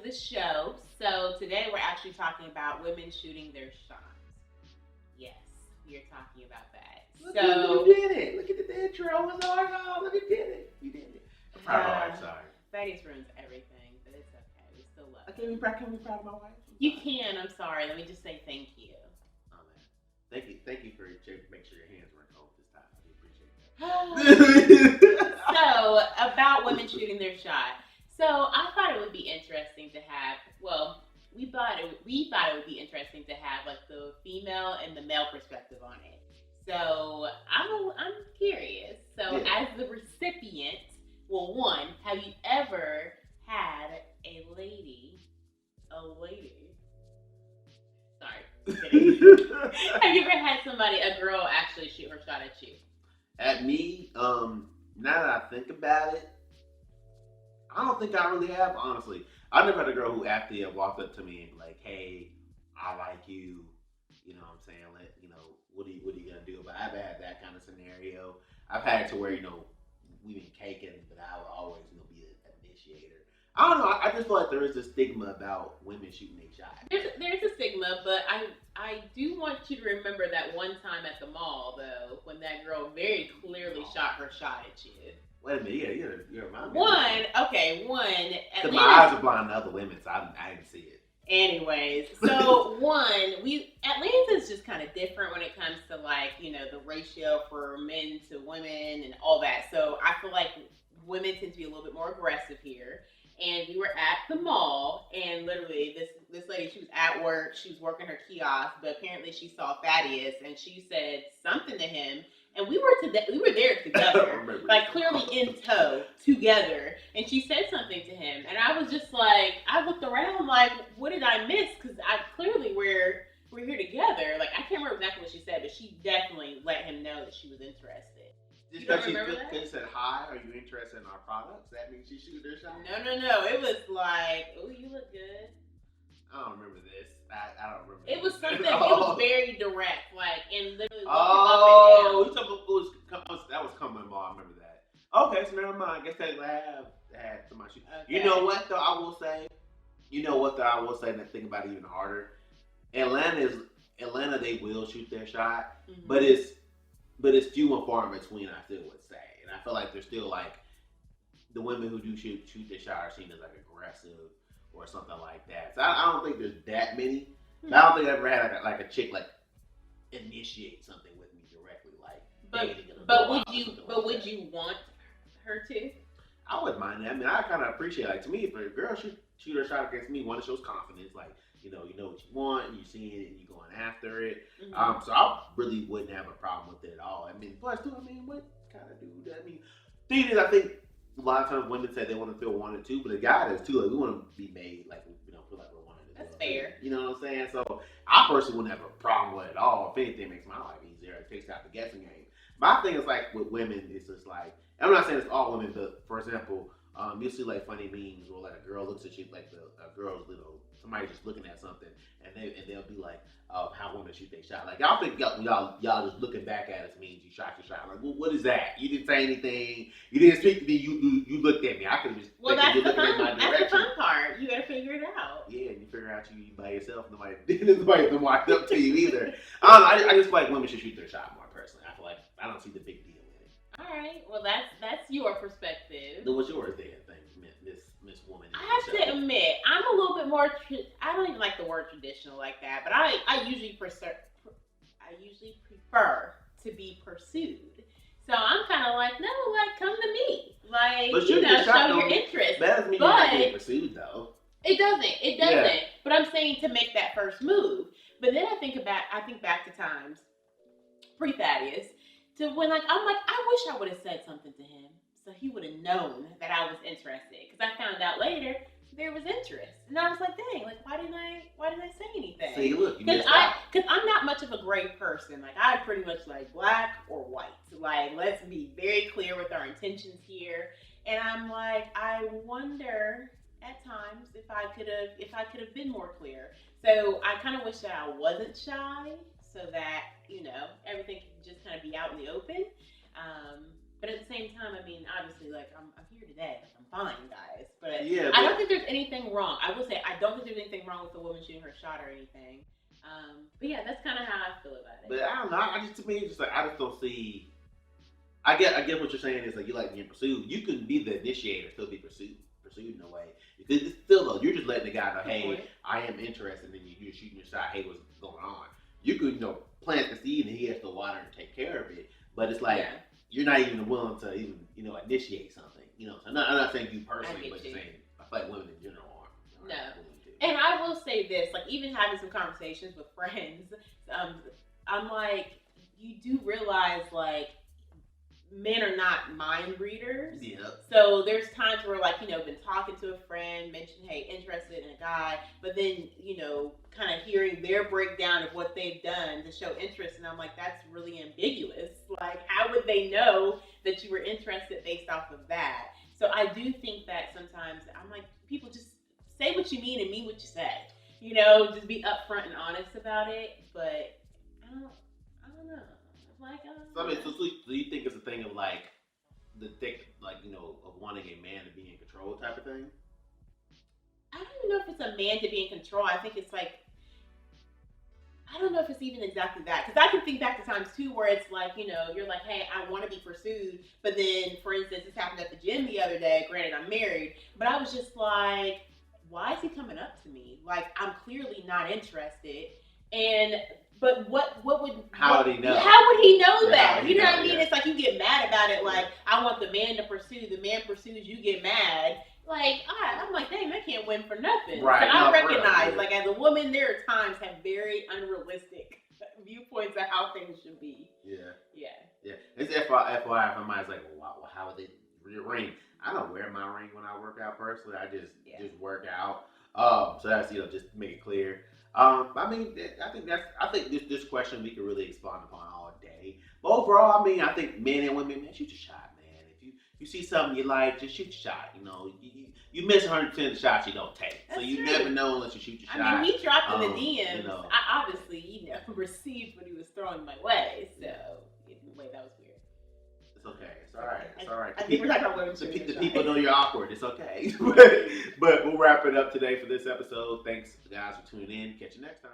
the show. So today we're actually talking about women shooting their shots. Yes, we are talking about that. You did it. Look at the intro. Look at it. You did it. I'm proud of my wife. Sorry. Thaddeus ruins everything, but it's okay. We still love. Can we proud of my wife? You can. I'm sorry. Let me just say thank you. Oh man, thank you for make sure your hands weren't cold this time. I do appreciate that. So about women shooting their shot. So I thought it would be interesting to have. Well, we thought it would be interesting to have like the female and the male perspective on it. So I'm curious. So as the recipient, well, one, have you ever had a lady? Sorry. Have you ever had a girl actually shoot her shot at you? At me, now that I think about it, I don't think I really have, honestly. I've never had a girl who actually walked up to me and be like, hey, I like you. You know what I'm saying? What are you gonna do about it? I haven't had that kind of scenario. I've had it to where, we've been caking, but I would always, be an initiator. I don't know. I just feel like there is a stigma about women shooting their shot. There's a stigma, but I do want you to remember that one time at the mall, though, when that girl very clearly shot her shot at you. Wait a minute, you're remind me. One. Because my eyes are blind to other women, so I didn't see it. Anyways, so Atlanta's just kind of different when it comes to the ratio for men to women and all that. So I feel like women tend to be a little bit more aggressive here. And we were at the mall, and literally this lady, she was at work, she was working her kiosk, but apparently she saw Thaddeus, and she said something to him, and we were there together, like clearly in tow together, and she said something to him, and I was just like, I looked around like, what did I miss? Because we're here together. Like I can't remember exactly what she said, but she definitely let him know that she was interested. Just because she said, hi, are you interested in our products? That means she shooted her shot? No. It was like, oh, you look good. I don't remember this. I don't remember. It was something, it was very direct, and literally that was coming mall. I remember that. Okay, so never mind. I guess they had somebody shoot. Okay. You know what, though, I will say? And I think about it even harder. Atlanta, they will shoot their shot, but it's few and far in between, I still would say. And I feel like there's still the women who do shoot their shot are seen as aggressive or something like that. So I don't think there's that many. But I don't think I ever had a chick initiate something with me directly, would you want her to? I wouldn't mind that. I mean, I kind of appreciate to me, if a girl shoot her shot against me, one, it shows confidence, you know what you want, and you're seeing it, and you're going after it. So I really wouldn't have a problem with it at all. I mean, plus, too, what kind of dude? Thing is, I think a lot of times women say they want to feel wanted too, but the guy does too. We want to be made feel like we're wanted. That's fair. You know what I'm saying? So I personally wouldn't have a problem with it at all. If anything, it makes my life easier. It takes out the guessing game. My thing is with women, it's just I'm not saying it's all women, but for example, you'll see funny memes where a girl looks at you a girl's somebody just looking at something, and they'll be like, how women shoot their shot. Y'all think y'all just looking back at us means you shot your shot. What is that? You didn't say anything. You didn't speak to me. You looked at me. I could have just. Well, that's the fun part. You gotta figure it out. Yeah, you figure out you by yourself. Nobody's been walked up to you either. I just feel like women should shoot their shot more personally. I feel like I don't see the big deal in it. All right. Well, that's your perspective. Then what's yours then? Miss Woman. I have to admit, I'm a little bit more. I don't even like the word traditional like that, but I usually prefer to be pursued. So I'm kind of come to me, show your interest. That doesn't mean you're not being pursued, though. It doesn't. Yeah. But I'm saying to make that first move. But then I think back to times pre-Thaddeus to when I wish I would have said something to him. So he would have known that I was interested, because I found out later there was interest, and I was like, "Dang! Why didn't I say anything?" See, look, because I'm not much of a gray person. I pretty much black or white. Let's be very clear with our intentions here. And I'm I wonder at times if I could have been more clear. So I kind of wish that I wasn't shy, so that everything could just kind of be out in the open. But at the same time, I mean, obviously, like I'm here today, like I'm fine, guys. But Yeah, I but don't think there's anything wrong. I will say I don't think there's anything wrong with a woman shooting her shot or anything. But yeah, that's kind of how I feel about it. I don't know. I just to me, it's just like I just don't see. I get what you're saying is like you like being pursued. You can be the initiator, still be pursued in a way. Because it's still though, you're just letting the guy know, Good hey, point. I am interested in you. You're shooting your shot. Hey, what's going on? You could plant the seed and he has to water and take care of it. But it's like Yeah, you're not even willing to even initiate something. So I'm not saying you I personally, get but you. just saying I feel like women in general aren't No. willing to. And I will say this, like even having some conversations with friends, I'm like, you do realize like men are not mind readers. Yeah. So there's times where like, been talking to a friend, mentioned, hey, interested in a guy, but then, kind of hearing their breakdown of what they've done to show interest. And I'm like, that's really ambiguous. Like, how would they know that you were interested based off of that? So I do think that sometimes I'm like, people just say what you mean and mean what you say. Just be upfront and honest about it. But I don't know. Like, So I mean, so do you think it's a thing of like the thick, like of wanting a man to be in control type of thing? I don't even know if it's a man to be in control. I think it's like, I don't know if it's even exactly that. Because I can think back to times too where it's like, you're like, hey, I want to be pursued. But then, for instance, this happened at the gym the other day. Granted, I'm married. But I was just like, why is he coming up to me? Like, I'm clearly not interested. But what would How would he know? How would he know Yeah, that? how would You he know what know, I mean? yeah. It's like you get mad about it. Like I want the man to pursue. The man pursues. You get mad. Like I'm like, dang, I can't win for nothing. Right, So I no, for real, recognize, yeah. like as a woman, there are times have very unrealistic viewpoints of how things should be. Yeah. Yeah. Yeah. It's FYI if somebody's like, well, wow, how would they ring? I don't wear my ring when I work out personally. I just work out. So that's just to make it clear. I mean, I think this question we could really expand upon all day. But overall, I mean, I think men and women, man, shoot your shot, man. If you see something you like, just shoot your shot. You miss 100% of the shots you don't take. That's So you true. never know unless you shoot your shot. I mean, he dropped in the DMs. you know. I obviously, received what he was throwing my way. So, wait, that was weird. It's okay. It's all right. It's all right. I think we're talking about women The shooting people shots. know you're awkward. It's okay. But we'll wrap it up today for this episode. Thanks, guys, for tuning in. Catch you next time.